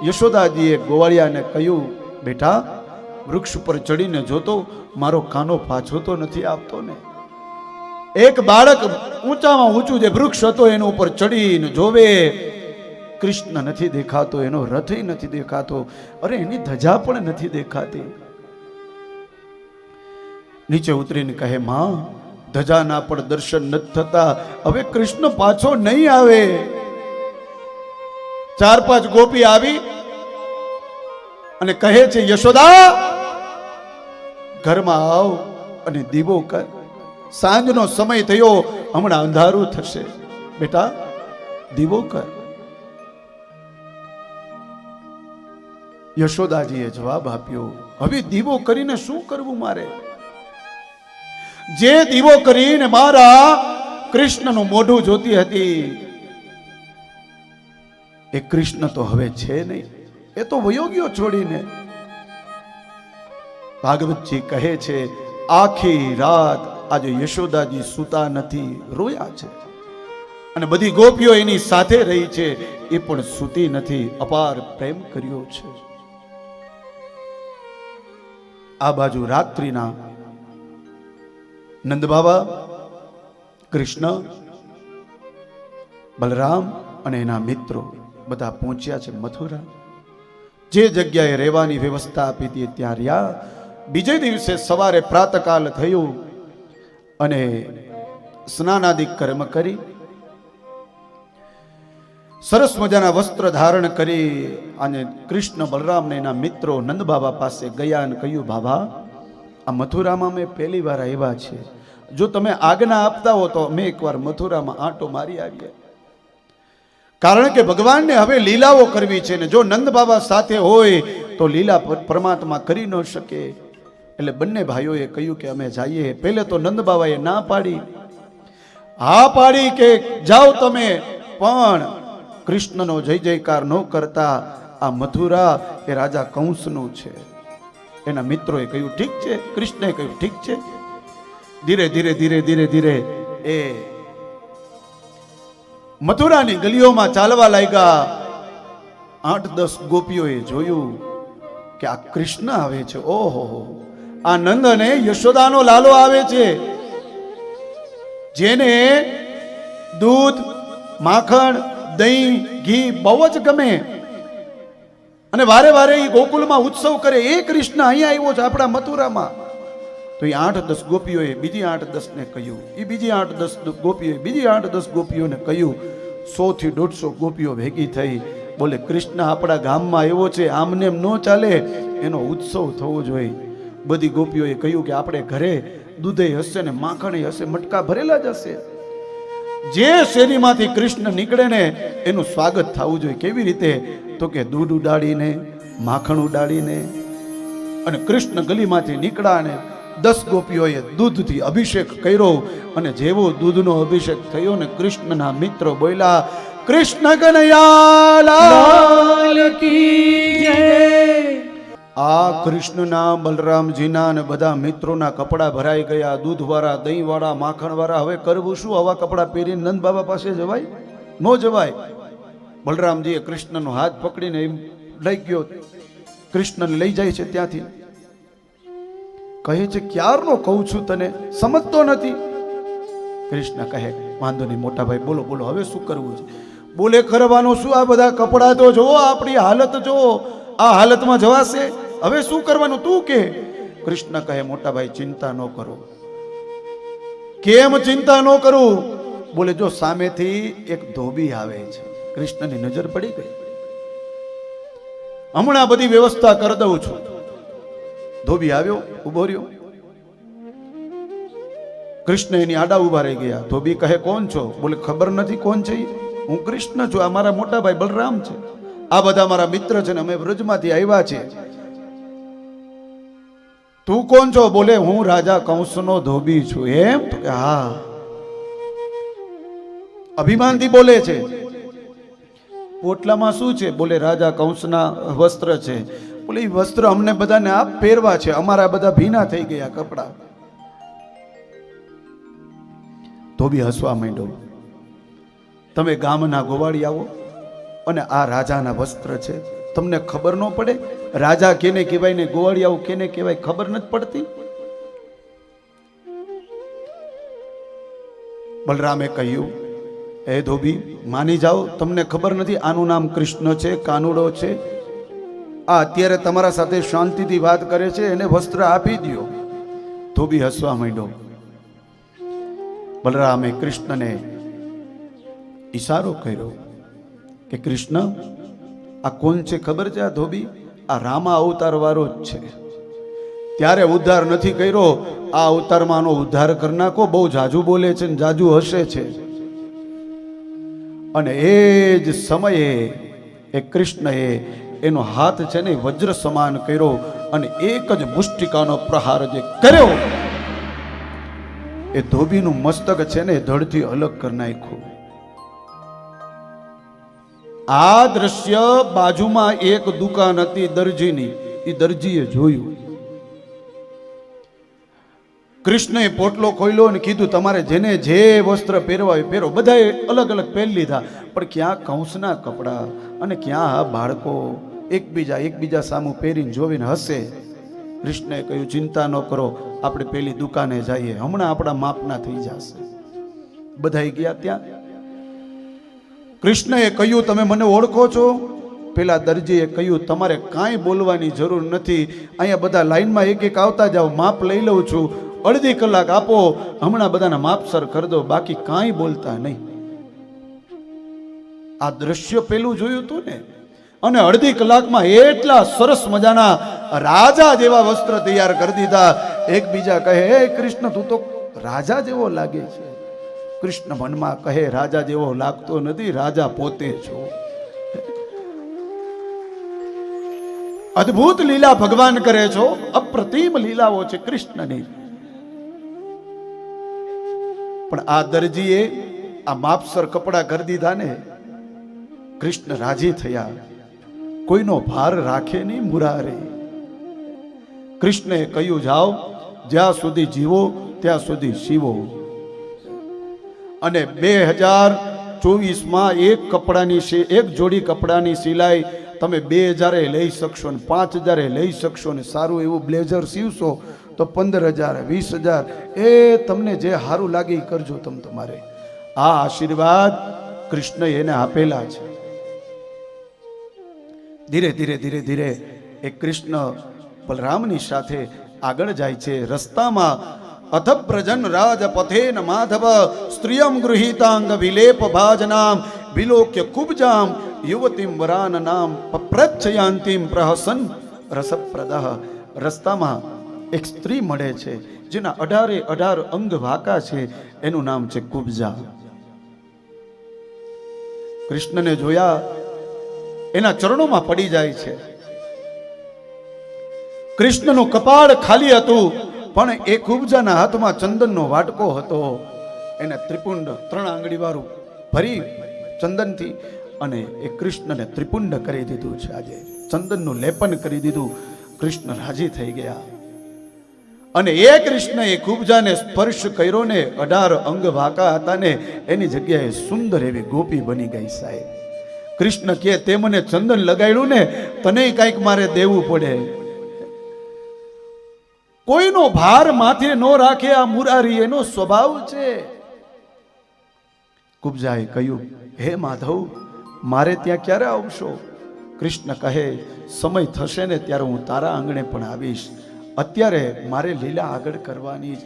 યશોદાજીએ ગોવાળિયાને કહ્યું, બેટા વૃક્ષ ઉપર ચડીને જોતો, મારો કાનો પાછો તો નથી આપતો ને. એક બાળક ઊંચામાં ઊંચું જે વૃક્ષ હતો એના ઉપર ચડીને જોવે, કૃષ્ણ નથી દેખાતો, એનો રથ નથી દેખાતો, અરે એની ધજા પણ નથી દેખાતી. નીચે ઉતરીને કહે, માં ધજાના પણ દર્શન નથી થતા, હવે કૃષ્ણ પાછો નહીં આવે. 4-5 ગોપી આવી અને કહે છે, યશોદા ઘરમાં આવ અને દીવો કર, સાંજનો સમય થયો, હમણાં અંધારું થશે, બેટા દીવો કર. યશોદાજીએ જવાબ આપ્યો, હવે દીવો કરીને શું કરવું મારે? જે દીવો કરીને મારા કૃષ્ણનું મોઢું જોતી હતી એ કૃષ્ણ તો હવે છે નહીં, એ તો વયો ગયો છોડીને. ભાગવતજી કહે છે, આખી રાત આજે યશોદાજી સૂતા નથી, રોયા છે. અને બધી ગોપીઓ એની સાથે રહી છે, એ પણ સૂતી નથી, અપાર પ્રેમ કર્યો છે. આ બાજુ રાત્રિના નંદ બાબા, કૃષ્ણ, બલરામ અને એના મિત્રો બધા પહોંચ્યા છે મથુરા. જે જગ્યાએ રહેવાની વ્યવસ્થા આપી હતી ત્યાં રહ્યા. બીજે દિવસે સવારે પ્રાતકાલ થયું અને સ્નાનાદિક કર્મ કરી સરસ મજાના વસ્ત્ર ધારણ કરી અને કૃષ્ણ બલરામ ને એના મિત્રો નંદ બાબા પાસે ગયા અને કહ્યું, બાબા આ મથુરામાં મેં પહેલી વાર આવ્યા છે, જો તમે આજ્ઞા આપતા હો તો અમે એકવાર મથુરામાં આંટો મારી આવીએ. કારણ કે ભગવાનને હવે લીલાઓ કરવી છે ને જો નંદ બાબા સાથે હોય તો લીલા પરમાત્મા કરી ન શકે. એટલે બંને ભાઈઓએ કહ્યું કે અમે જઈએ. પહેલે તો નંદ બાબાએ ના પાડી, હા પાડી કે જાઓ તમે, પણ કૃષ્ણનો જય જયકાર ન કરતા. આ મથુરા એ રાજા કંસનું છે. એના મિત્રોએ કહ્યું ઠીક છે, કૃષ્ણએ કહ્યું ઠીક છે. ધીરે ધીરે ધીરે ધીરે ધીરે એ મથુરાની ગલીઓમાં ચાલવા લાગ્યા. 8-10 ગોપીઓએ જોયું કે આ કૃષ્ણ આવે છે. ઓહો, આ નંદ અને યશોદાનો લાલો આવે છે, જેને દૂધ, માખણ, દહીં, ઘી બહુ જ ગમે અને વારે વારે એ ગોકુલમાં ઉત્સવ કરે. એ કૃષ્ણ અહીંયા આવ્યો છે આપણા મથુરામાં. તો એ 8-10 ગોપીઓએ બીજી 8-10 ને કહ્યું, એ બીજી 8-10 ગોપીઓએ બીજી 8-10 ગોપીઓને કહ્યું. 100 થી 150 ગોપીઓ ભેગી થઈ. બોલે કૃષ્ણ આપણા ગામમાં આવ્યો છે, આમને એમ ન ચાલે, એનો ઉત્સવ થવો જોઈએ. બધી ગોપીઓએ કહ્યું કે આપણે ઘરે દૂધે હશે ને માખણે હશે, મટકા ભરેલા જ હશે. જે શેરીમાંથી કૃષ્ણ નીકળે ને એનું સ્વાગત થવું જોઈએ. કેવી રીતે? તો કે દૂધ ઉડાડીને, માખણ ઉડાડીને. અને કૃષ્ણ ગલીમાંથી નીકળ્યા ને 10 ગોપીઓએ દૂધથી અભિષેક કર્યો અને જેવો દૂધનો અભિષેક થયો ને કૃષ્ણના મિત્રો બોલ્યા, કૃષ્ણ કનૈયા લાલ કી જય. આ કૃષ્ણના, બલરામજીના અને બધા મિત્રોના કપડા ભરાઈ ગયા, દૂધવાળા, દહીંવાળા, માખણવાળા. હવે કરવું શું? આવા કપડા પહેરીને નંદ બાબા પાસે જવાય? ન જવાય. બલરામજીએ કૃષ્ણનો હાથ પકડીને એમ લઈ ગયો, કૃષ્ણને લઈ જાય છે ત્યાંથી. કહે છે ક્યારનો કહું છું તને, સમજતો નથી. કૃષ્ણ કહે વાંધો નહીં મોટા ભાઈ, બોલો બોલો હવે શું કરવું છે? બોલે કરવાનું શું? આ બધા કપડા તો જોવો, આપણી હાલત જોવો, આ હાલતમાં જવાશે? હવે શું કરવાનું તું કે? કૃષ્ણ કહે મોટા ભાઈ ચિંતા ન કરો. કેમ ચિંતા ન કરું? બોલે જો સામેથી એક ધોબી આવે છે. કૃષ્ણની નજર પડી ગઈ. હમણાં બધી વ્યવસ્થા કરી દઉં છું. ધોબી આવ્યો, ઉભો રહ્યો. કૃષ્ણ એની આડા ઉભા રહી ગયા. ધોબી કહે કોણ છો? બોલે ખબર નથી કોણ છે. હું કૃષ્ણ છું, આ મારા મોટા ભાઈ બલરામ છે, આ બધા મારા મિત્ર છે ને અમે વ્રજમાંથી આવ્યા છે. તું કોણ છો? બોલે હું રાજા કંસનો ધોબી છું. એમ? તો કે હા. અભિમાનથી બોલે છે. પોટલામાં શું છે? બોલે રાજા કંસના વસ્ત્ર છે. બોલે એ વસ્ત્ર અમને બધાને આપ પહેરવા છે, અમારા બધા ભીના થઈ ગયા કપડા. ધોબી હસવા માંડ્યો. તમે ગામના ગોવાળી આવો અને આ રાજાના વસ્ત્ર છે, તમને ખબર ન પડે? રાજા કેને કહેવાય ને ગોવાળિયાઓ કેને કહેવાય ખબર નથી પડતી? બલરામે કહ્યું, એ ધોબી માની જાઓ, તમને ખબર નથી આનું નામ કૃષ્ણ છે, કાનુડો છે. આ અત્યારે તમારા સાથે શાંતિથી વાત કરે છે, એને વસ્ત્ર આપી દો. ધોબી હસવા માંડ્યો. બલરામે કૃષ્ણને ઈશારો કર્યો કે કૃષ્ણ આ કોણ છે ખબર છે? આ ધોબી આ રામા અવતાર વાળો જ છે. ત્યારે ઉદ્ધાર નથી કર્યો, આ અવતારમાં આનો ઉદ્ધાર કરી નાખો. બહુ જાજુ બોલે છે ને જાજુ હસે છે. અને એ જ સમયે એ કૃષ્ણએ એનો હાથ છે ને વજ્ર સમાન કર્યો અને એક જ મુષ્ટિકાનો પ્રહાર જે કર્યો, એ ધોબીનું મસ્તક છે ને ધડથી અલગ કરી નાખ્યું. આ દ્રશ્ય બાજુમાં એક દુકાન હતી દરજીની, એ દરજીએ જોયું. કૃષ્ણએ પોટલો ખોલ્યો અને કીધું તમારે જેને જે વસ્ત્ર પહેરવા હોય પહેરો. બધાએ અલગ અલગ પહેરી લીધા, પણ ક્યાં કંસના કપડા અને ક્યાં આ બાળકો એકબીજા સામું પહેરીને જોવીને હસે. કૃષ્ણએ કહ્યું ચિંતા ન કરો, આપણે પેલી દુકાને જઈએ, હમણાં આપણા માપના થઈ જશે. બધાએ ગયા ત્યાં. કૃષ્ણએ કહ્યું તમે મને ઓળખો છો? પેલા દરજીએ કહ્યું તમારે કાંઈ બોલવાની જરૂર નથી, અહીંયા બધા લાઈનમાં એક એક આવતા જાઓ, માપ લઈ લઉં છું, અડધી કલાક આપો, હમણાં બધાના માપસર કરી દો, બાકી કાંઈ બોલતા નહીં. આ દ્રશ્ય પેલું જોયું હતું ને, અને અડધી કલાકમાં એટલા સરસ મજાના રાજા જેવા વસ્ત્ર તૈયાર કરી દીધા. એકબીજા કહે હે કૃષ્ણ તું તો રાજા જેવો લાગે છે. કૃષ્ણ મનમાં કહે રાજા જેવો લાગતો નથી, રાજા પોતે છો. અદ્ભુત લીલા ભગવાન કરે છો, અપ્રતિમ લીલાઓ છે કૃષ્ણની. પણ આ દરજીએ આ માપસર કપડા કરી દીધા ને, કૃષ્ણ રાજી થયા. કોઈનો ભાર રાખે નહીં મુરારે. કૃષ્ણએ કહ્યું જાઓ, જ્યાં સુધી જીવો ત્યાં સુધી શીવો. અને 2024માં એક જોડી કપડાની સિલાઈ તમે 2000 લઈ શકશો ને 5000 લઈ શકશો ને સારું એવું બ્લેઝર સીવશો તો 15000 20000 એ તમને જે સારું લાગે એ કરજો તમે તમારે. આ આશીર્વાદ કૃષ્ણએ એને આપેલા છે. ધીરે ધીરે એ કૃષ્ણ બલરામની સાથે આગળ જાય છે. રસ્તામાં અથ પ્રજન રાજપથેન માધવ સ્ત્રિયમ ગૃહીતાંગ વિલેપ ભાજનામ વિલોક્ય કુબજામ યુવતીમ વરાન નામ પ્રચ્છયાંતિમ પ્રહસન રસપ્રદઃ. રસ્તામાં એક સ્ત્રી મળે છે જેના 18 અંગ વાકા છે, એનું નામ છે કુબજા. કૃષ્ણને જોયા, એના ચરણોમાં પડી જાય છે. કૃષ્ણનું કપાળ ખાલી હતું, પણ એ કુબજાના હાથમાં ચંદનનો વાટકો હતો. એને ત્રિપુંડ 3 આંગળી વાળું ભરી ચંદનથી અને એ કૃષ્ણને ત્રિપુંડ કરી દીધું છે. આજે ચંદનનું લેપન કરી દીધું. કૃષ્ણ રાજી થઈ ગયા. અને એ કૃષ્ણએ કુબજાને સ્પર્શ કર્યો ને, 18 અંગ વાકા હતા ને એની જગ્યાએ સુંદર એવી ગોપી બની ગઈ. સાહેબ કૃષ્ણ કે તે મને ચંદન લગાડ્યું ને, તને કઈક મારે દેવું પડે. કોઈનો ભાર માથે ન રાખે, આ મુરારી એનો સ્વભાવ છે. કુબજાએ કહ્યું હે માધવ, મારે ત્યાં ક્યારે આવશો? કૃષ્ણ કહે સમય થશે ને ત્યારે હું તારા આંગણે પણ આવીશ, અત્યારે મારે લીલા આગળ કરવાની જ.